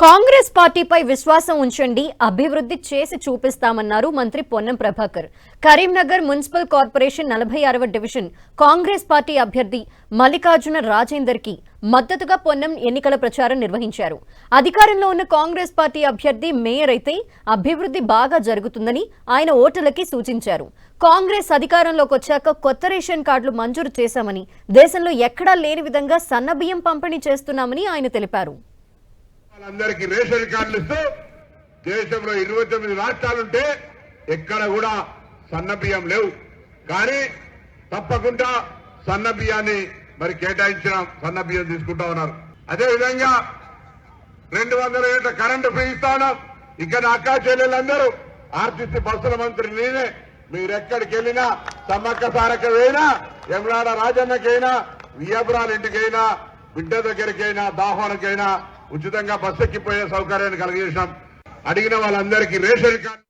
కాంగ్రెస్ పార్టీపై విశ్వాసం ఉంచండి, అభివృద్ధి చేసి చూపిస్తామన్నారు మంత్రి పొన్నం ప్రభాకర్. కరీంనగర్ మున్సిపల్ కార్పొరేషన్ 46వ డివిజన్ కాంగ్రెస్ పార్టీ అభ్యర్థి మల్లికార్జున రాజేందర్ కి మద్దతుగా పొన్నం ఎన్నికల ప్రచారం నిర్వహించారు. అధికారంలో ఉన్న కాంగ్రెస్ పార్టీ అభ్యర్థి మేయర్ అయితే అభివృద్ధి బాగా జరుగుతుందని ఆయన ఓటర్లకి సూచించారు. కాంగ్రెస్ అధికారంలోకి వచ్చాక కొత్త రేషన్ కార్డులు మంజూరు చేశామని, దేశంలో ఎక్కడా లేని విధంగా సన్నబియ్యం పంపిణీ చేస్తున్నామని ఆయన తెలిపారు. అందరికీ రేషన్ కార్డులు ఇస్తూ దేశంలో 29 రాష్ట్రాలుంటే ఎక్కడ కూడా సన్న బియ్యం లేవు. కానీ తప్పకుండా సన్న బియ్యాన్ని మరి కేటాయించిన సన్న బియ్యం తీసుకుంటా ఉన్నారు. అదేవిధంగా 200 యూనిట్ల కరెంటు ఫ్రీ ఇస్తా ఉన్నాం. ఇక్కడ అక్కా చెల్లెలందరూ ఆర్టీసీ బస్సుల మంత్రి నేనే. మీరెక్కడికి వెళ్ళినా, సమ్మక్క సారకైనా, యమలాడ రాజన్నకైనా, వియ్యపురాల ఇంటికైనా, బిడ్డ దగ్గరికైనా, దాహోనకైనా ఉచితంగా బస్సు ఎక్కిపోయే సౌకర్యాన్ని కలిగజేశాం. అడిగిన వాళ్ళందరికీ రేషన్ కార్డు